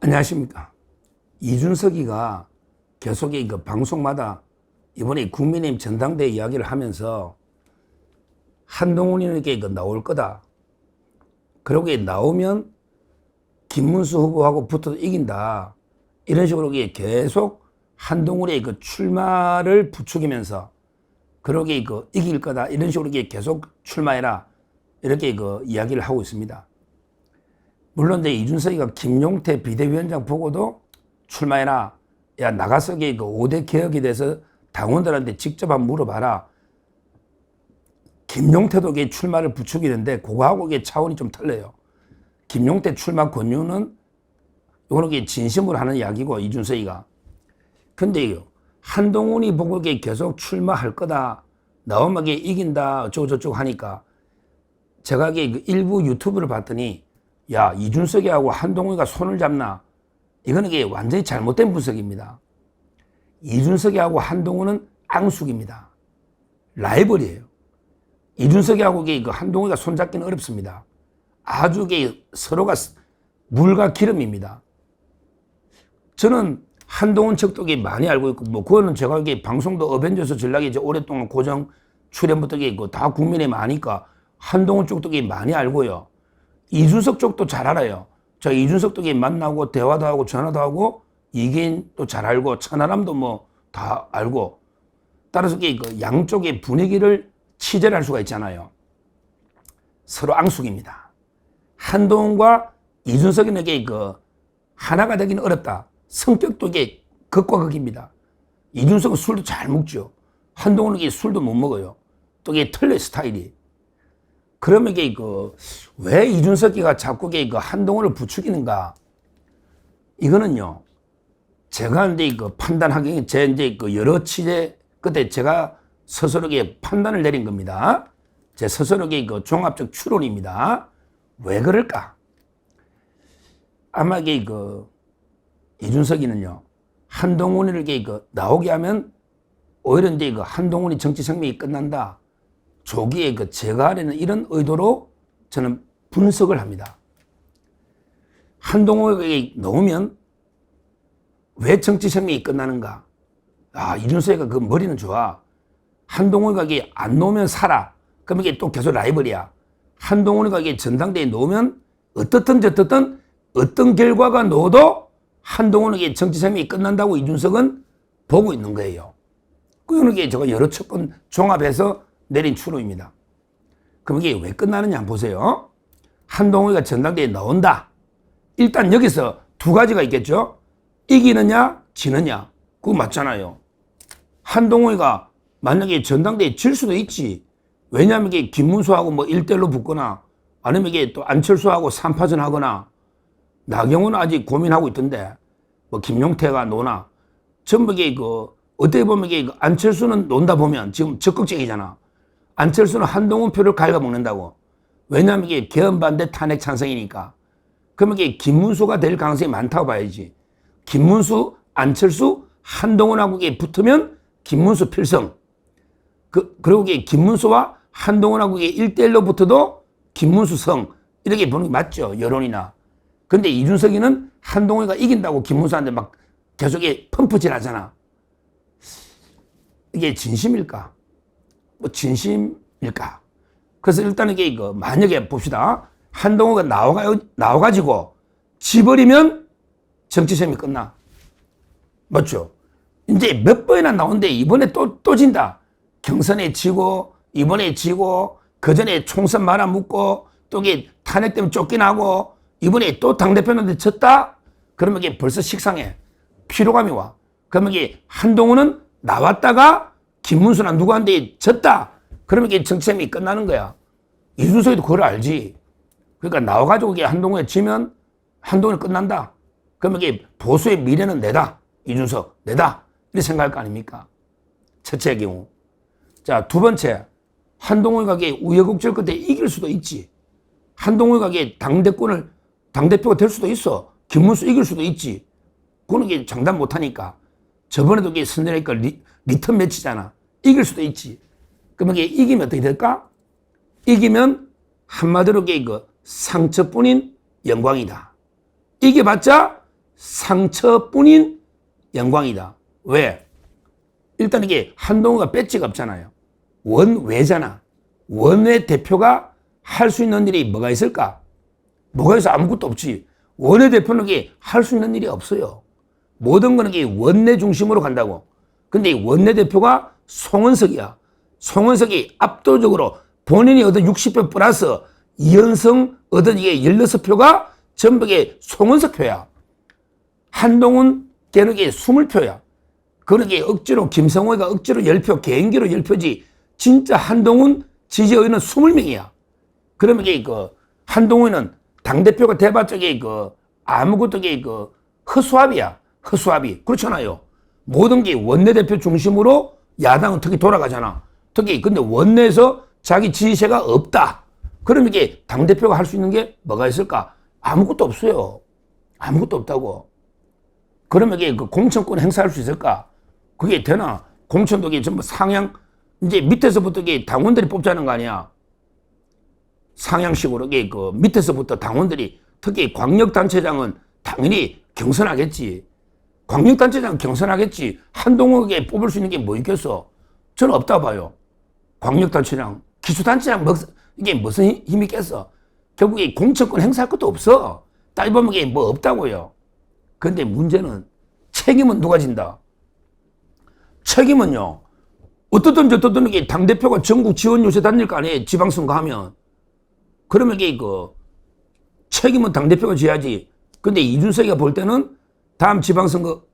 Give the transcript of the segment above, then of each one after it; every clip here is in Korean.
안녕하십니까. 이준석이가 계속 그 방송마다 이번에 국민의힘 전당대회 이야기를 하면서 한동훈에게 나올 거다. 그러고 나오면 김문수 후보하고 붙어도 이긴다. 이런 식으로 계속 한동훈의 그 출마를 부추기면서 그러게 이길 거다. 이런 식으로 계속 출마해라. 이렇게 이야기를 하고 있습니다. 물론 이준석이가 김용태 비대위원장 보고도 출마해라. 야, 나가서 5대 개혁에 대해서 당원들한테 직접 한번 물어봐라. 김용태도 출마를 부추기는데 그거하고 차원이 좀 틀려요. 김용태 출마 권유는 이거는 진심으로 하는 이야기고 이준석이가. 근데 한동훈이 보고 계속 출마할 거다. 나오면 이긴다. 어쩌고저쩌고 하니까 제가 일부 유튜브를 봤더니 야, 이준석이하고 한동훈이가 손을 잡나? 이거는 완전히 잘못된 분석입니다. 이준석이하고 한동훈은 앙숙입니다. 라이벌이에요. 이준석이하고 한동훈이가 손잡기는 어렵습니다. 아주 서로가 물과 기름입니다. 저는 한동훈 측도 많이 알고 있고, 그거는 제가 방송도 어벤져스 전략이 오랫동안 고정 출연부터 다 국민의힘 아니까 한동훈 쪽도 많이 알고요. 이준석 쪽도 잘 알아요. 저 이준석도 만나고 대화도 하고 전화도 하고 이계인도 잘 알고 천하람도 다 알고, 따라서 양쪽의 분위기를 취재를 할 수가 있잖아요. 서로 앙숙입니다. 한동훈과 이준석은 하나가 되기는 어렵다. 성격도 극과 극입니다. 이준석은 술도 잘 먹죠. 한동훈은 술도 못 먹어요. 또 틀려 스타일이. 그러면 왜 이준석이가 자꾸 한동훈을 부추기는가? 이거는요, 제가 판단하기에 제 여러 취재 그때 제가 스스로 판단을 내린 겁니다. 제 스스로 종합적 추론입니다. 왜 그럴까? 아마 이준석이는요, 한동훈을 나오게 하면 오히려 한동훈이 정치 생명이 끝난다. 조기에 제거하려는 이런 의도로 저는 분석을 합니다. 한동훈에게 넣으면 왜 정치 생명이 끝나는가? 아, 이준석이가 머리는 좋아. 한동훈이가 안 놓으면 살아. 그럼 또 계속 라이벌이야. 한동훈이가 전당대회에 놓으면 어떻든 저떻든 어떤 결과가 나와도 한동훈에게 정치 생명이 끝난다고 이준석은 보고 있는 거예요. 그거는 제가 여러 측근 종합해서 내린 추론입니다. 그럼 이게 왜 끝나느냐 한번 보세요. 한동훈이가 전당대회에 나온다. 일단 여기서 두 가지가 있겠죠. 이기느냐 지느냐. 그거 맞잖아요. 한동훈이가 만약에 전당대회에 질 수도 있지. 왜냐하면 김문수하고 1대1로 붙거나 아니면 또 안철수하고 3파전 하거나, 나경원은 아직 고민하고 있던데 김용태가 노나. 전부 어떻게 보면 안철수는 논다 보면 지금 적극적이잖아. 안철수는 한동훈 표를 갉아먹는다고. 왜냐하면 개헌 반대 탄핵 찬성이니까. 그러면 김문수가 될 가능성이 많다고 봐야지. 김문수, 안철수, 한동훈하고 붙으면 김문수 필승. 그리고 김문수와 한동훈하고 1대1로 붙어도 김문수 성. 이렇게 보는 게 맞죠, 여론이나. 근데 이준석이는 한동훈이가 이긴다고 김문수한테 계속 펌프질 하잖아. 이게 진심일까? 진심일까? 그래서 일단 만약에 봅시다. 한동훈가 나와가지고 지버리면 정치 생명이 끝나. 맞죠? 이제 몇 번이나 나오는데 이번에 또 진다. 경선에 지고, 이번에 지고, 그 전에 총선 말아먹고, 또 탄핵 때문에 쫓겨나고, 이번에 또 당대표한테 졌다? 그러면 벌써 식상해. 피로감이 와. 그러면 한동훈은 나왔다가 김문수나 누구한테 졌다. 그러면 정치 생명이 끝나는 거야. 이준석이도 그걸 알지. 그러니까 나와가지고 한동훈에 지면 한동훈이 끝난다. 그러면 보수의 미래는 내다. 이준석 내다. 이렇게 생각할 거 아닙니까? 첫째의 경우. 자, 두 번째, 한동훈이가 우여곡절 끝에 이길 수도 있지. 한동훈이가 당대표가 될 수도 있어. 김문수 이길 수도 있지. 그거는 장담 못하니까. 저번에도 선전하니까 리턴 매치잖아. 이길 수도 있지. 그러면 이기면 어떻게 될까? 이기면 한마디로 상처뿐인 영광이다. 이겨봤자 상처뿐인 영광이다. 왜? 일단 이게 한동훈가 배지가 없잖아요. 원외잖아. 원외 대표가 할 수 있는 일이 뭐가 있을까? 뭐가 있어? 아무것도 없지. 원외 대표는 할 수 있는 일이 없어요. 모든 거는 원내 중심으로 간다고. 근데 이 원내 대표가 송원석이야. 송원석이 압도적으로 본인이 얻은 60표 플러스 이현성 얻은 이게 16표가 전부 송원석 표야. 한동훈 걔는 20표야. 그런 억지로 김성호가 억지로 10표, 개인기로 10표지. 진짜 한동훈 지지의원은 20명이야. 그러면 한동훈은 당대표가 돼봤자 아무것도 허수아비야. 허수아비. 그렇잖아요. 모든 게 원내대표 중심으로 야당은 특히 돌아가잖아. 특히 근데 원내에서 자기 지지세가 없다. 그러면 당대표가 할 수 있는 게 뭐가 있을까? 아무것도 없어요. 아무것도 없다고. 그러면 공천권 행사할 수 있을까? 그게 되나? 공천도 전부 상향, 이제 밑에서부터 당원들이 뽑자는 거 아니야. 상향식으로 밑에서부터 당원들이, 특히 광역단체장은 당연히 경선하겠지. 광역단체장 경선하겠지. 한동훈에게 뽑을 수 있는 게 뭐 있겠어? 저는 없다 봐요. 광역단체장, 기초단체장 이게 무슨 힘이 있겠어? 결국에 공천권 행사할 것도 없어. 따져보면 이게 뭐 없다고요. 그런데 문제는 책임은 누가 진다? 책임은요. 어떻든 저떻든 당대표가 전국 지원 요새 다닐 거 아니에요. 지방선거 하면. 그러면 책임은 당대표가 져야지. 근데 이준석이가 볼 때는 다음 지방선거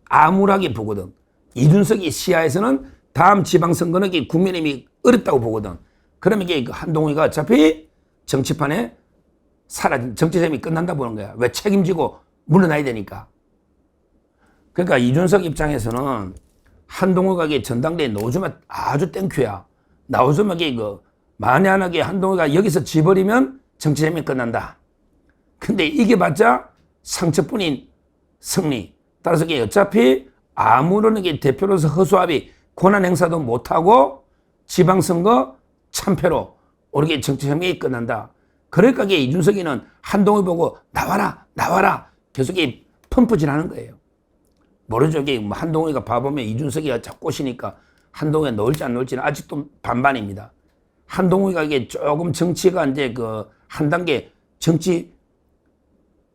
암울하게 보거든. 이준석이 시야에서는 다음 지방선거는 국민의힘이 어렵다고 보거든. 그러면 한동훈이가 어차피 정치판에 사라진 정치생이 끝난다 보는 거야. 왜? 책임지고 물러나야 되니까. 그러니까 이준석 입장에서는 한동훈가 전당대회 나오주면 아주 땡큐야. 나오주면 만약에 한동훈가 여기서 지버리면 정치생이 끝난다. 근데 이겨봤자 상처뿐인 승리. 따라서 어차피 아무런 대표로서 허수아비 권한 행사도 못하고 지방선거 참패로 오르게 정치생명이 끝난다. 그러니까 이준석이는 한동훈 보고 나와라 나와라 계속 펌프질하는 거예요. 모르죠. 한동훈이가 봐보면 이준석이가 자꾸 꼬시니까 한동훈이 넣을지 안 넣을지는 아직도 반반입니다. 한동훈이가 조금 정치가 이제 한 단계 정치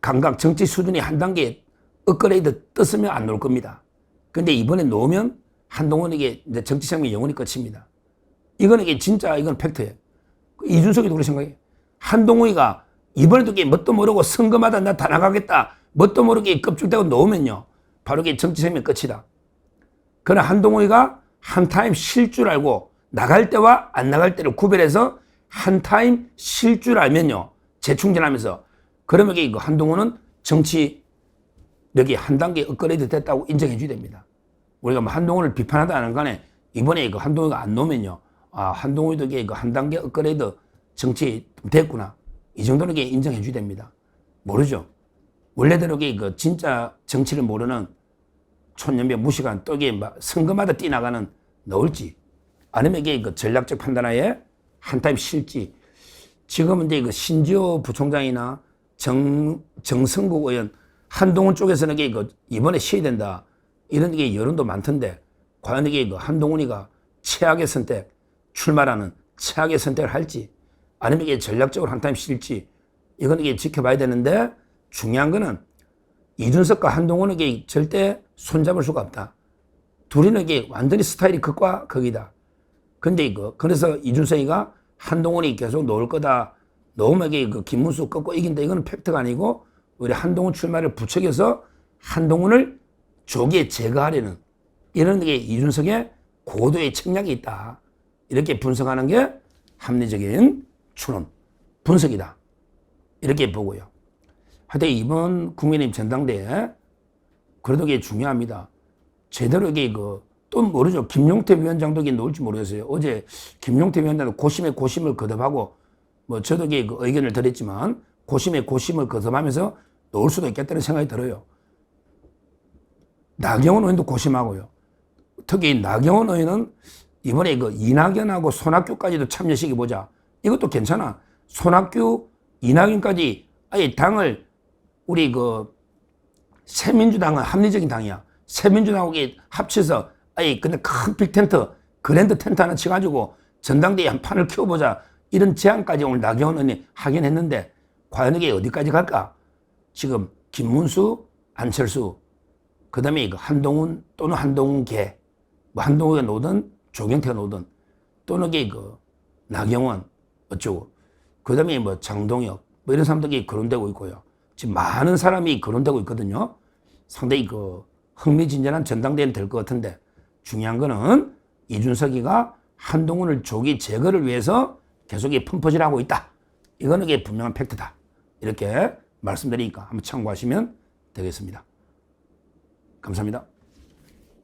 감각, 정치 수준이 한 단계 업그레이드 떴으면 안 놓을 겁니다. 근데 이번에 놓으면 한동훈에게 이제 정치 생명이 영원히 끝입니다. 이거는 진짜 이건 팩트예요. 이준석이도 그렇게 생각해요. 한동훈이가 이번에도 뭣도 모르고 선거마다 나 다 나가겠다. 뭣도 모르게 껍질대고 놓으면요. 바로 정치 생명 끝이다. 그러나 한동훈이가 한 타임 쉴 줄 알고 나갈 때와 안 나갈 때를 구별해서 한 타임 쉴 줄 알면요. 재충전하면서 그러면 한동훈은 정치력이 한 단계 업그레이드 됐다고 인정해 줘야 됩니다. 우리가 한동훈을 비판하다 하는 간에 이번에 한동훈이가 안 놓으면요. 아, 한동훈이도 한 단계 업그레이드 정치 됐구나. 이 정도는 인정해 줘야 됩니다. 모르죠. 원래대로 진짜 정치를 모르는 촌년배 무식한 또 선거마다 뛰나가는 넣을지 아니면 전략적 판단하에 한 타임 쉴지. 지금은 이제 신지호 부총장이나 정성국 의원 한동훈 쪽에서는 이번에 쉬어야 된다. 이런 여론도 많던데 과연 한동훈이가 최악의 선택, 출마라는 최악의 선택을 할지 아니면 전략적으로 한 타임 쉴지 이건 지켜봐야 되는데 중요한 거는 이준석과 한동훈에게 절대 손잡을 수가 없다. 둘이는 완전히 스타일이 극과 극이다. 근데 그래서 이준석이가 한동훈이 계속 놓을 거다. 놓으면 김문수 꺾고 이긴다. 이거는 팩트가 아니고 우리 한동훈 출마를 부추겨서 한동훈을 조기에 제거하려는 이런 이준석의 고도의 책략이 있다. 이렇게 분석하는 게 합리적인 추론, 분석이다. 이렇게 보고요. 하여튼 이번 국민의힘 전당대회 그래도 중요합니다. 제대로 또 모르죠. 김용태 위원장도 나올지 모르겠어요. 어제 김용태 위원장도 고심에 고심을 거듭하고 뭐 저도 의견을 드렸지만 고심에 고심을 거듭하면서 나올 수도 있겠다는 생각이 들어요. 나경원 의원도 고심하고요. 특히 나경원 의원은 이번에 이낙연하고 손학규까지도 참여시켜보자. 이것도 괜찮아. 손학규, 이낙연까지 아예 당을 우리 새민주당은 합리적인 당이야. 새민주당하고 합쳐서 아이 근데 큰 빅텐트 그랜드 텐트 하나 쳐가지고 전당대회 한 판을 키워보자 이런 제안까지 오늘 나경원 의원이 하긴 했는데 과연 이게 어디까지 갈까? 지금 김문수, 안철수 그 다음에 이거 한동훈 또는 한동훈계 뭐 한동훈이가 놓든 조경태가 놓든 또는 이게 그 나경원 어쩌고 그 다음에 뭐 장동혁 뭐 이런 사람들이 거론되고 있고요. 지금 많은 사람이 거론되고 있거든요. 상당히 그 흥미진진한 전당대회는 될 것 같은데 중요한 거는 이준석이가 한동훈을 조기 제거를 위해서 계속 펌퍼질하고 있다. 이거는 이게 분명한 팩트다. 이렇게 말씀드리니까 한번 참고하시면 되겠습니다. 감사합니다.